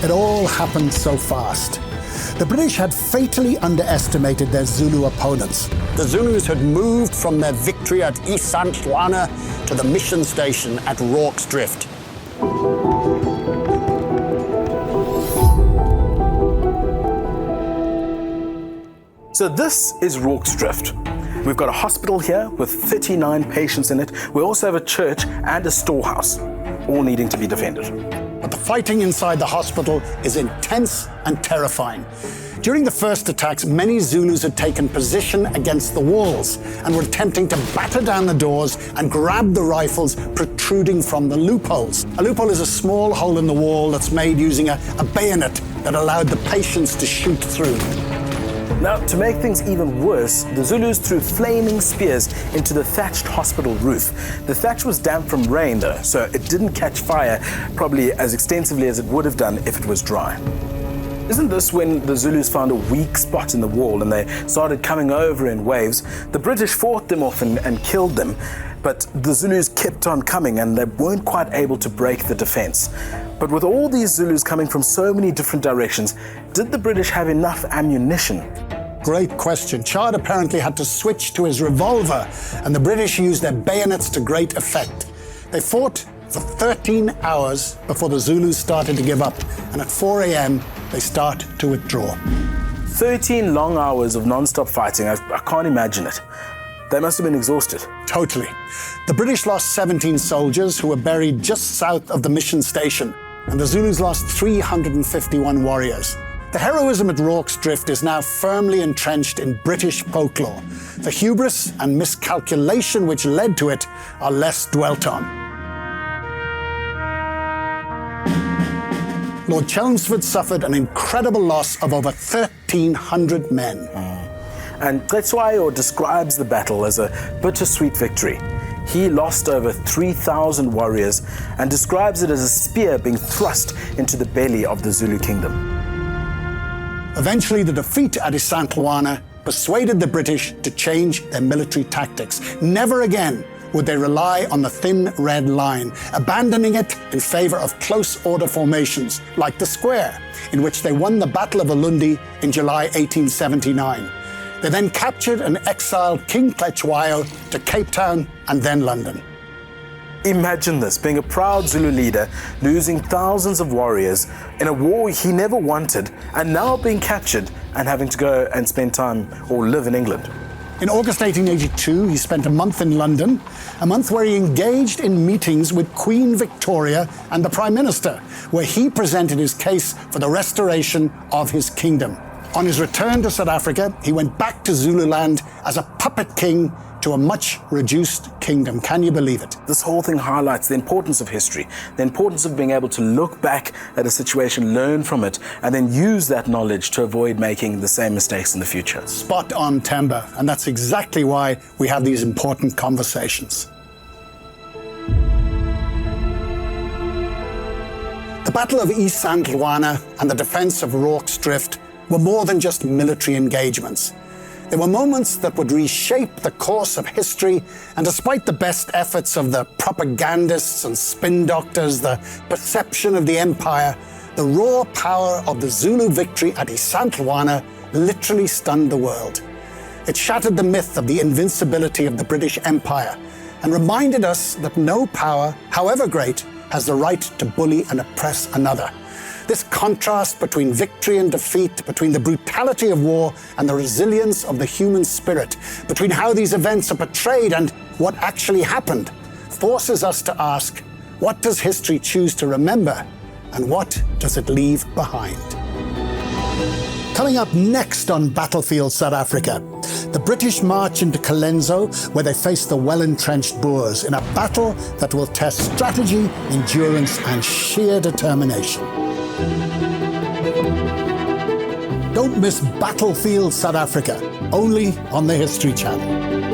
It all happened so fast. The British had fatally underestimated their Zulu opponents. The Zulus had moved from their victory at Isandlwana to the mission station at Rorke's Drift. So this is Rorke's Drift. We've got a hospital here with 39 patients in it. We also have a church and a storehouse, all needing to be defended. But the fighting inside the hospital is intense and terrifying. During the first attacks, many Zulus had taken position against the walls and were attempting to batter down the doors and grab the rifles protruding from the loopholes. A loophole is a small hole in the wall that's made using a bayonet that allowed the patients to shoot through. Now, to make things even worse, the Zulus threw flaming spears into the thatched hospital roof. The thatch was damp from rain, though, so it didn't catch fire probably as extensively as it would have done if it was dry. Isn't this when the Zulus found a weak spot in the wall and they started coming over in waves? The British fought them off and killed them, but the Zulus kept on coming and they weren't quite able to break the defense. But with all these Zulus coming from so many different directions, did the British have enough ammunition? Great question. Chard apparently had to switch to his revolver, and the British used their bayonets to great effect. They fought for 13 hours before the Zulus started to give up, and at 4 a.m. they start to withdraw. 13 long hours of non-stop fighting. I can't imagine it. They must have been exhausted. Totally. The British lost 17 soldiers who were buried just south of the mission station, and the Zulus lost 351 warriors. The heroism at Rorke's Drift is now firmly entrenched in British folklore. The hubris and miscalculation which led to it are less dwelt on. Lord Chelmsford suffered an incredible loss of over 1,300 men. And Cetshwayo describes the battle as a bittersweet victory. He lost over 3,000 warriors and describes it as a spear being thrust into the belly of the Zulu Kingdom. Eventually, the defeat at Isandlwana persuaded the British to change their military tactics. Never again would they rely on the thin red line, abandoning it in favor of close order formations like the square, in which they won the Battle of Ulundi in July 1879. They then captured and exiled King Cetshwayo to Cape Town and then London. Imagine this, being a proud Zulu leader, losing thousands of warriors in a war he never wanted, and now being captured and having to go and spend time or live in England. In August 1882, he spent a month in London, a month where he engaged in meetings with Queen Victoria and the Prime Minister, where he presented his case for the restoration of his kingdom. On his return to South Africa, he went back to Zululand as a puppet king to a much reduced kingdom. Can you believe it? This whole thing highlights the importance of history, the importance of being able to look back at a situation, learn from it, and then use that knowledge to avoid making the same mistakes in the future. Spot on, Temba, and that's exactly why we have these important conversations. The Battle of Isandlwana and the defense of Rorke's Drift were more than just military engagements. They were moments that would reshape the course of history, and despite the best efforts of the propagandists and spin doctors, the perception of the empire, the raw power of the Zulu victory at Isandlwana literally stunned the world. It shattered the myth of the invincibility of the British Empire and reminded us that no power, however great, has the right to bully and oppress another. This contrast between victory and defeat, between the brutality of war and the resilience of the human spirit, between how these events are portrayed and what actually happened, forces us to ask, what does history choose to remember, and what does it leave behind? Coming up next on Battlefield South Africa, the British march into Colenso, where they face the well-entrenched Boers in a battle that will test strategy, endurance, and sheer determination. Don't miss Battlefield South Africa, only on the History Channel.